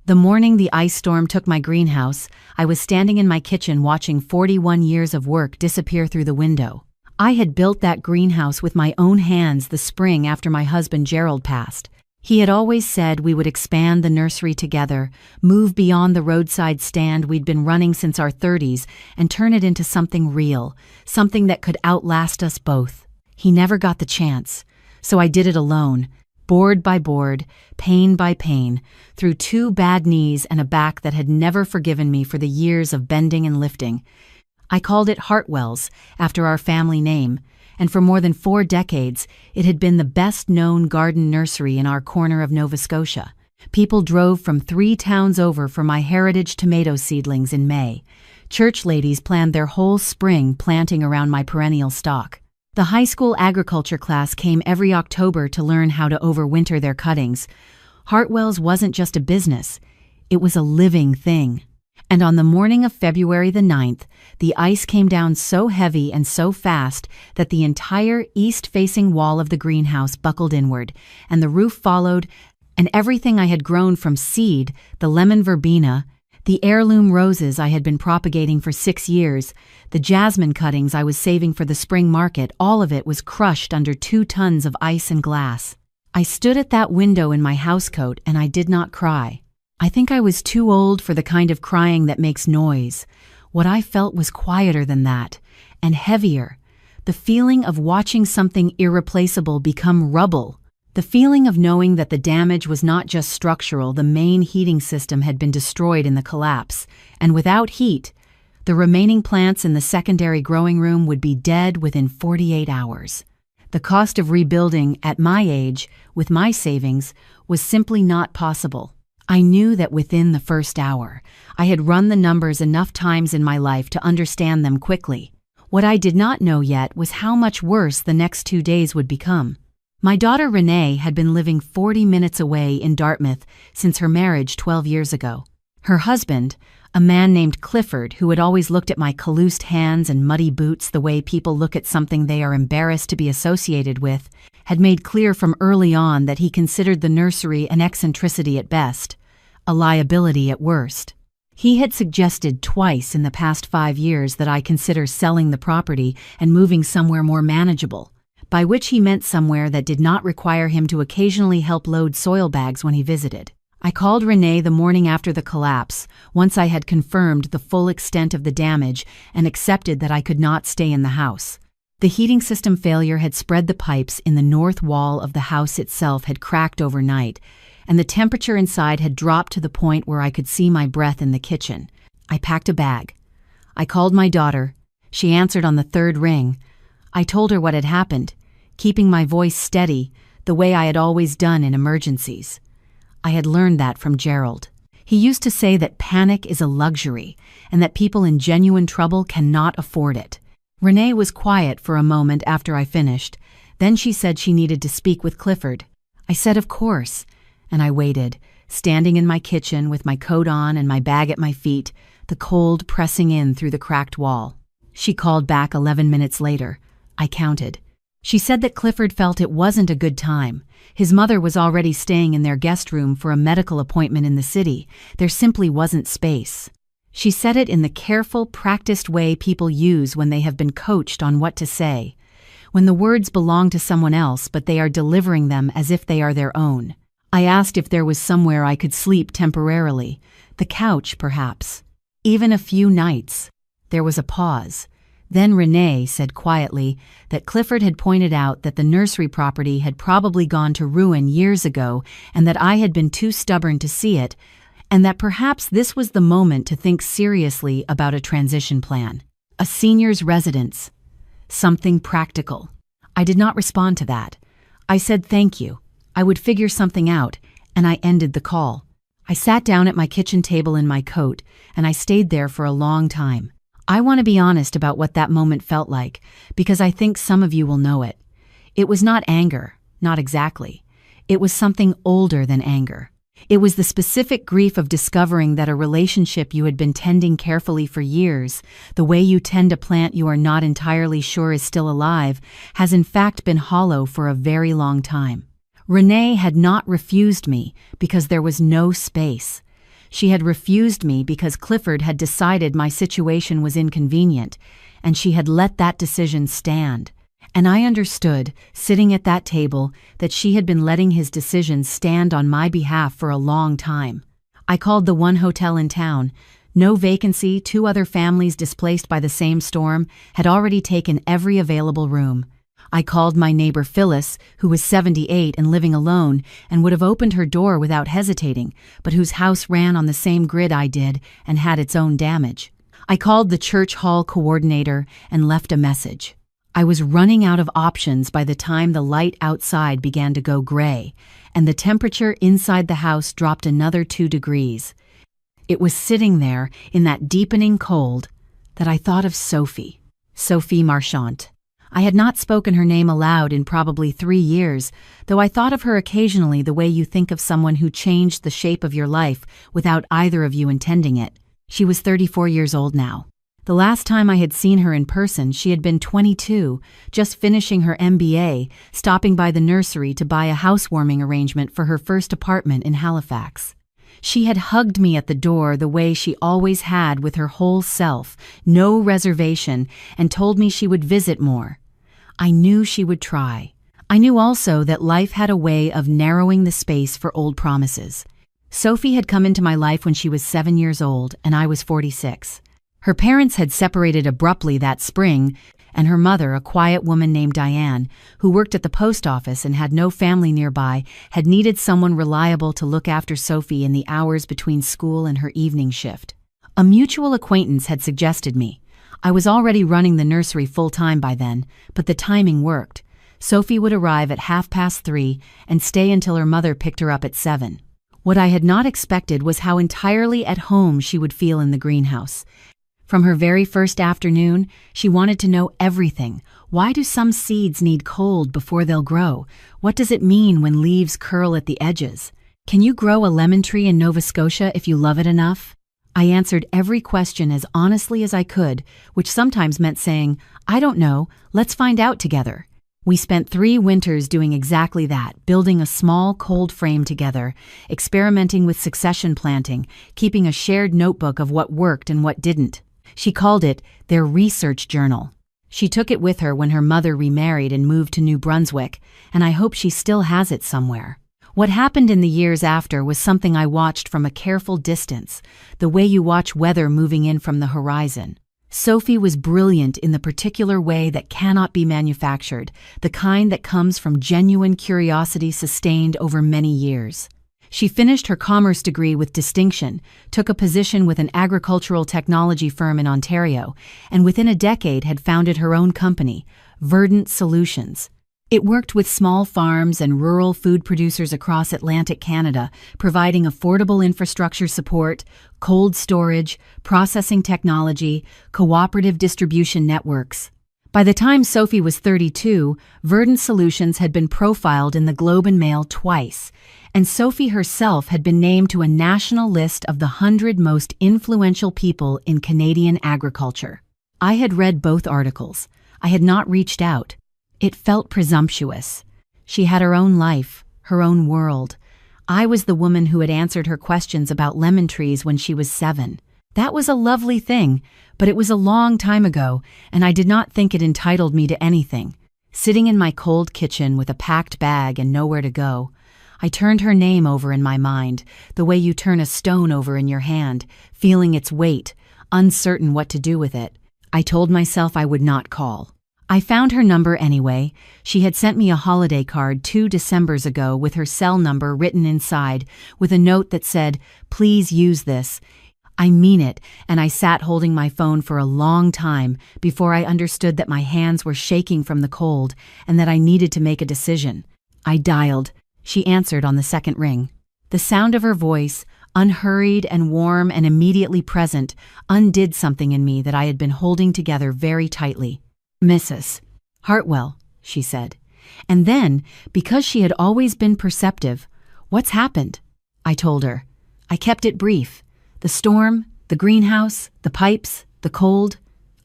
The morning the ice storm took my greenhouse, I was standing in my kitchen watching 41 years of work disappear through the window. I had built that greenhouse with my own hands the spring after my husband Gerald passed. He had always said we would expand the nursery together, move beyond the roadside stand we'd been running since our 30s, and turn it into something real, something that could outlast us both. He never got the chance, so I did it alone, board by board, pain by pain, through 2 bad knees and a back that had never forgiven me for the years of bending and lifting. I called it Hartwell's, after our family name, and for more than 4 decades, it had been the best-known garden nursery in our corner of Nova Scotia. People drove from 3 towns over for my heritage tomato seedlings in May. Church ladies planned their whole spring planting around my perennial stock. The high school agriculture class came every October to learn how to overwinter their cuttings. Hartwell's wasn't just a business, it was a living thing. And on the morning of February the 9th, the ice came down so heavy and so fast that the entire east-facing wall of the greenhouse buckled inward, and the roof followed, and everything I had grown from seed, the lemon verbena, the heirloom roses I had been propagating for 6 years, the jasmine cuttings I was saving for the spring market, all of it was crushed under 2 tons of ice and glass. I stood at that window in my housecoat and I did not cry. I think I was too old for the kind of crying that makes noise. What I felt was quieter than that, and heavier. The feeling of watching something irreplaceable become rubble. The feeling of knowing that the damage was not just structural, the main heating system had been destroyed in the collapse, and without heat, the remaining plants in the secondary growing room would be dead within 48 hours. The cost of rebuilding, at my age, with my savings, was simply not possible. I knew that within the first hour, I had run the numbers enough times in my life to understand them quickly. What I did not know yet was how much worse the next 2 days would become. My daughter Renee had been living 40 minutes away in Dartmouth since her marriage 12 years ago. Her husband, a man named Clifford who had always looked at my calloused hands and muddy boots the way people look at something they are embarrassed to be associated with, had made clear from early on that he considered the nursery an eccentricity at best, a liability at worst. He had suggested twice in the past 5 years that I consider selling the property and moving somewhere more manageable, by which he meant somewhere that did not require him to occasionally help load soil bags when he visited. I called Renee the morning after the collapse, once I had confirmed the full extent of the damage and accepted that I could not stay in the house. The heating system failure had spread the pipes in the north wall of the house itself had cracked overnight, and the temperature inside had dropped to the point where I could see my breath in the kitchen. I packed a bag. I called my daughter. She answered on the 3rd ring. I told her what had happened, keeping my voice steady, the way I had always done in emergencies. I had learned that from Gerald. He used to say that panic is a luxury, and that people in genuine trouble cannot afford it. Renee was quiet for a moment after I finished. Then she said she needed to speak with Clifford. I said of course, and I waited, standing in my kitchen with my coat on and my bag at my feet, the cold pressing in through the cracked wall. She called back 11 minutes later. I counted. She said that Clifford felt it wasn't a good time. His mother was already staying in their guest room for a medical appointment in the city. There simply wasn't space. She said it in the careful, practiced way people use when they have been coached on what to say, when the words belong to someone else but they are delivering them as if they are their own. I asked if there was somewhere I could sleep temporarily, the couch perhaps, even a few nights. There was a pause. Then Renee said quietly that Clifford had pointed out that the nursery property had probably gone to ruin years ago and that I had been too stubborn to see it, and that perhaps this was the moment to think seriously about a transition plan. A senior's residence. Something practical. I did not respond to that. I said thank you. I would figure something out, and I ended the call. I sat down at my kitchen table in my coat, and I stayed there for a long time. I want to be honest about what that moment felt like, because I think some of you will know it. It was not anger, not exactly. It was something older than anger. It was the specific grief of discovering that a relationship you had been tending carefully for years, the way you tend a plant you are not entirely sure is still alive, has in fact been hollow for a very long time. Renee had not refused me because there was no space. She had refused me because Clifford had decided my situation was inconvenient, and she had let that decision stand. And I understood, sitting at that table, that she had been letting his decisions stand on my behalf for a long time. I called the one hotel in town. No vacancy, 2 other families displaced by the same storm had already taken every available room. I called my neighbor Phyllis, who was 78 and living alone, and would have opened her door without hesitating, but whose house ran on the same grid I did and had its own damage. I called the church hall coordinator and left a message. I was running out of options by the time the light outside began to go gray, and the temperature inside the house dropped another 2 degrees. It was sitting there in that deepening cold that I thought of Sophie Marchant. I had not spoken her name aloud in probably 3 years, though I thought of her occasionally the way you think of someone who changed the shape of your life without either of you intending it. She was 34 years old now. The last time I had seen her in person, she had been 22, just finishing her MBA, stopping by the nursery to buy a housewarming arrangement for her first apartment in Halifax. She had hugged me at the door the way she always had, with her whole self, no reservation, and told me she would visit more. I knew she would try. I knew also that life had a way of narrowing the space for old promises. Sophie had come into my life when she was 7 years old, and I was 46. Her parents had separated abruptly that spring, and her mother, a quiet woman named Diane, who worked at the post office and had no family nearby, had needed someone reliable to look after Sophie in the hours between school and her evening shift. A mutual acquaintance had suggested me. I was already running the nursery full-time by then, but the timing worked. Sophie would arrive at 3:30 and stay until her mother picked her up at 7. What I had not expected was how entirely at home she would feel in the greenhouse. From her very first afternoon, she wanted to know everything. Why do some seeds need cold before they'll grow? What does it mean when leaves curl at the edges? Can you grow a lemon tree in Nova Scotia if you love it enough? I answered every question as honestly as I could, which sometimes meant saying, I don't know, let's find out together. We spent 3 winters doing exactly that, building a small cold frame together, experimenting with succession planting, keeping a shared notebook of what worked and what didn't. She called it their research journal. She took it with her when her mother remarried and moved to New Brunswick, and I hope she still has it somewhere. What happened in the years after was something I watched from a careful distance, the way you watch weather moving in from the horizon. Sophie was brilliant in the particular way that cannot be manufactured, the kind that comes from genuine curiosity sustained over many years. She finished her commerce degree with distinction, took a position with an agricultural technology firm in Ontario, and within a decade had founded her own company, Verdant Solutions. It worked with small farms and rural food producers across Atlantic Canada, providing affordable infrastructure support, cold storage, processing technology, cooperative distribution networks. By the time Sophie was 32, Verdant Solutions had been profiled in the Globe and Mail twice, and Sophie herself had been named to a national list of the 100 most influential people in Canadian agriculture. I had read both articles. I had not reached out. It felt presumptuous. She had her own life, her own world. I was the woman who had answered her questions about lemon trees when she was 7. That was a lovely thing, but it was a long time ago, and I did not think it entitled me to anything. Sitting in my cold kitchen with a packed bag and nowhere to go, I turned her name over in my mind, the way you turn a stone over in your hand, feeling its weight, uncertain what to do with it. I told myself I would not call. I found her number anyway. She had sent me a holiday card 2 Decembers ago with her cell number written inside, with a note that said, "Please use this." I mean it, and I sat holding my phone for a long time before I understood that my hands were shaking from the cold and that I needed to make a decision. I dialed. She answered on the second ring. The sound of her voice, unhurried and warm and immediately present, undid something in me that I had been holding together very tightly. "Mrs. Hartwell," she said. And then, because she had always been perceptive, "What's happened?" I told her. I kept it brief. The storm, the greenhouse, the pipes, the cold.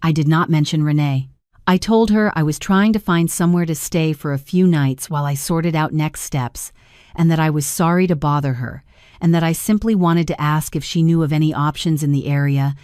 I did not mention Renee. I told her I was trying to find somewhere to stay for a few nights while I sorted out next steps, and that I was sorry to bother her, and that I simply wanted to ask if she knew of any options in the area,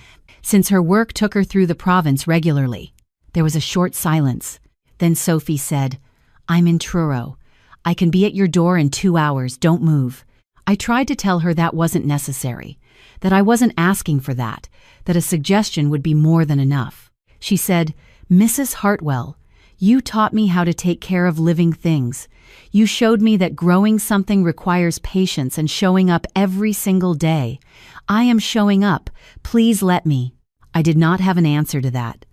since her work took her through the province regularly. There was a short silence. Then Sophie said, "I'm in Truro. I can be at your door in 2 hours, don't move." I tried to tell her that wasn't necessary, that I wasn't asking for that a suggestion would be more than enough. She said, "Mrs. Hartwell, you taught me how to take care of living things. You showed me that growing something requires patience and showing up every single day. I am showing up. Please let me." I did not have an answer to that.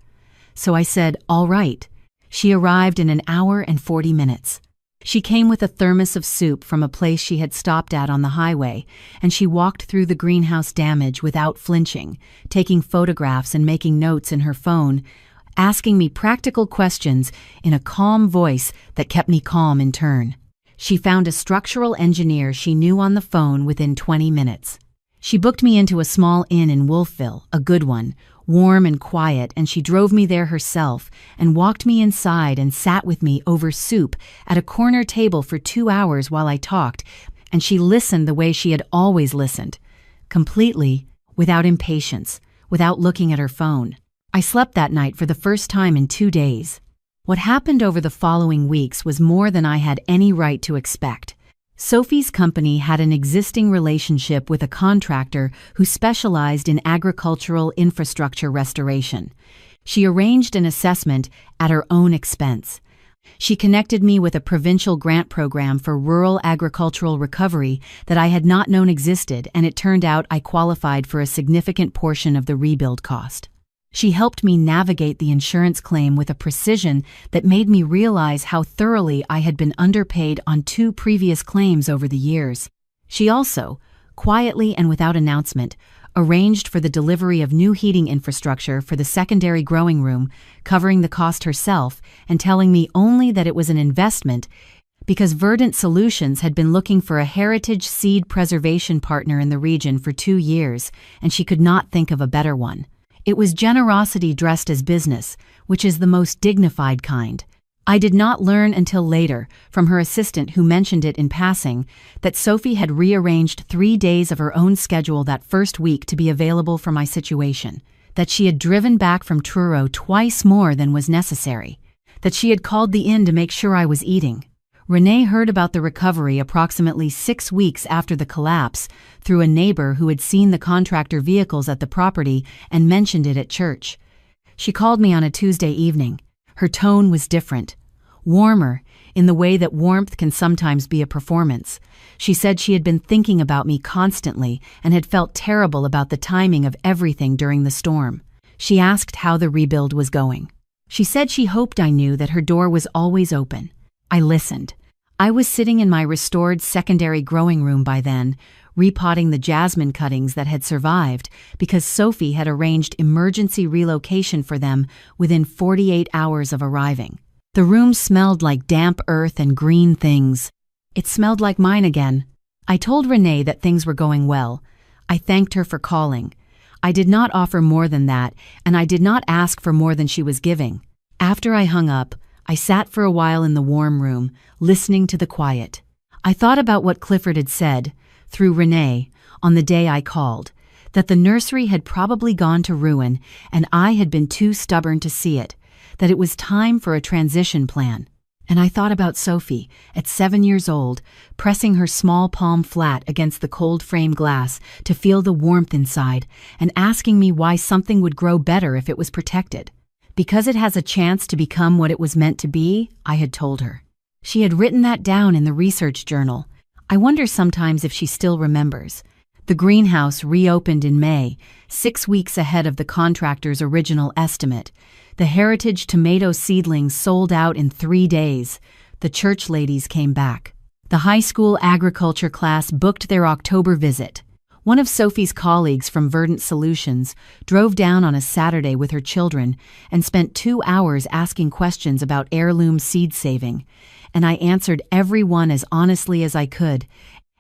So I said, "All right." She arrived in 1 hour and 40 minutes. She came with a thermos of soup from a place she had stopped at on the highway, and she walked through the greenhouse damage without flinching, taking photographs and making notes in her phone, asking me practical questions in a calm voice that kept me calm in turn. She found a structural engineer she knew on the phone within 20 minutes. She booked me into a small inn in Wolfville, a good one, warm and quiet, and she drove me there herself and walked me inside and sat with me over soup at a corner table for 2 hours while I talked, and she listened the way she had always listened, completely, without impatience, without looking at her phone. I slept that night for the first time in 2 days. What happened over the following weeks was more than I had any right to expect. Sophie's company had an existing relationship with a contractor who specialized in agricultural infrastructure restoration. She arranged an assessment at her own expense. She connected me with a provincial grant program for rural agricultural recovery that I had not known existed, and it turned out I qualified for a significant portion of the rebuild cost. She helped me navigate the insurance claim with a precision that made me realize how thoroughly I had been underpaid on 2 previous claims over the years. She also, quietly and without announcement, arranged for the delivery of new heating infrastructure for the secondary growing room, covering the cost herself and telling me only that it was an investment because Verdant Solutions had been looking for a heritage seed preservation partner in the region for 2 years, and she could not think of a better one. It was generosity dressed as business, which is the most dignified kind. I did not learn until later, from her assistant who mentioned it in passing, that Sophie had rearranged 3 days of her own schedule that first week to be available for my situation, that she had driven back from Truro twice more than was necessary, that she had called the inn to make sure I was eating. Renee heard about the recovery approximately 6 weeks after the collapse through a neighbor who had seen the contractor vehicles at the property and mentioned it at church. She called me on a Tuesday evening. Her tone was different, warmer, in the way that warmth can sometimes be a performance. She said she had been thinking about me constantly and had felt terrible about the timing of everything during the storm. She asked how the rebuild was going. She said she hoped I knew that her door was always open. I listened. I was sitting in my restored secondary growing room by then, repotting the jasmine cuttings that had survived because Sophie had arranged emergency relocation for them within 48 hours of arriving. The room smelled like damp earth and green things. It smelled like mine again. I told Renee that things were going well. I thanked her for calling. I did not offer more than that, and I did not ask for more than she was giving. After I hung up, I sat for a while in the warm room, listening to the quiet. I thought about what Clifford had said, through Renee, on the day I called, that the nursery had probably gone to ruin and I had been too stubborn to see it, that it was time for a transition plan. And I thought about Sophie, at 7 years old, pressing her small palm flat against the cold frame glass to feel the warmth inside and asking me why something would grow better if it was protected. Because it has a chance to become what it was meant to be, I had told her. She had written that down in the research journal. I wonder sometimes if she still remembers. The greenhouse reopened in May, 6 weeks ahead of the contractor's original estimate. The heritage tomato seedlings sold out in 3 days. The church ladies came back. The high school agriculture class booked their October visit. One of Sophie's colleagues from Verdant Solutions drove down on a Saturday with her children and spent 2 hours asking questions about heirloom seed saving, and I answered every one as honestly as I could.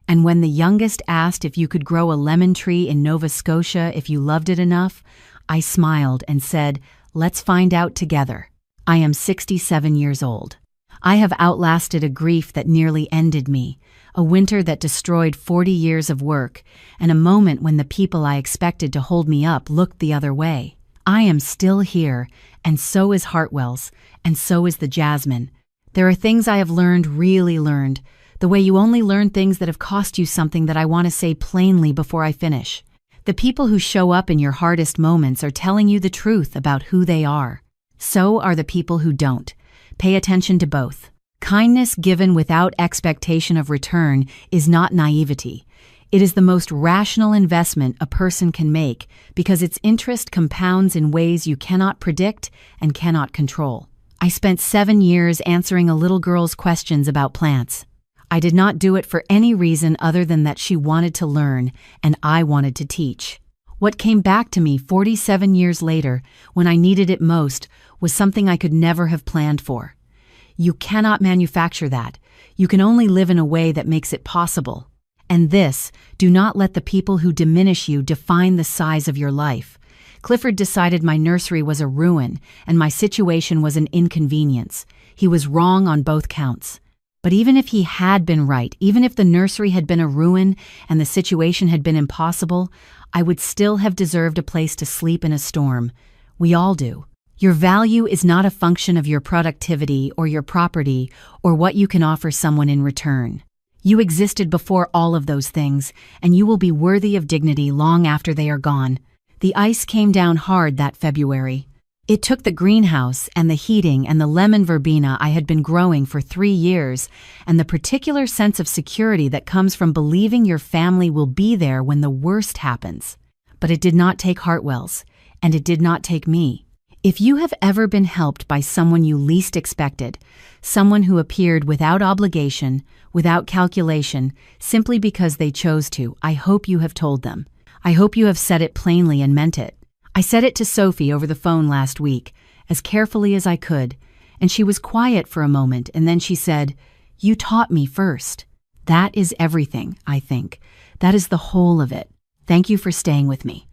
And when the youngest asked if you could grow a lemon tree in Nova Scotia if you loved it enough, I smiled and said, "Let's find out together." I am 67 years old. I have outlasted a grief that nearly ended me, a winter that destroyed 40 years of work, and a moment when the people I expected to hold me up looked the other way. I am still here, and so is Hartwell's, and so is the Jasmine. There are things I have learned, really learned, the way you only learn things that have cost you something that I want to say plainly before I finish. The people who show up in your hardest moments are telling you the truth about who they are. So are the people who don't. Pay attention to both. Kindness given without expectation of return is not naivety. It is the most rational investment a person can make because its interest compounds in ways you cannot predict and cannot control. I spent 7 years answering a little girl's questions about plants. I did not do it for any reason other than that she wanted to learn and I wanted to teach. What came back to me 47 years later, when I needed it most, was something I could never have planned for. You cannot manufacture that. You can only live in a way that makes it possible. And this, do not let the people who diminish you define the size of your life. Clifford decided my nursery was a ruin and my situation was an inconvenience. He was wrong on both counts. But even if he had been right, even if the nursery had been a ruin and the situation had been impossible, I would still have deserved a place to sleep in a storm. We all do. Your value is not a function of your productivity or your property or what you can offer someone in return. You existed before all of those things, and you will be worthy of dignity long after they are gone. The ice came down hard that February. It took the greenhouse and the heating and the lemon verbena I had been growing for 3 years and the particular sense of security that comes from believing your family will be there when the worst happens. But it did not take Hartwell's, and it did not take me. If you have ever been helped by someone you least expected, someone who appeared without obligation, without calculation, simply because they chose to, I hope you have told them. I hope you have said it plainly and meant it. I said it to Sophie over the phone last week, as carefully as I could, and she was quiet for a moment, and then she said, "You taught me first." That is everything, I think. That is the whole of it. Thank you for staying with me.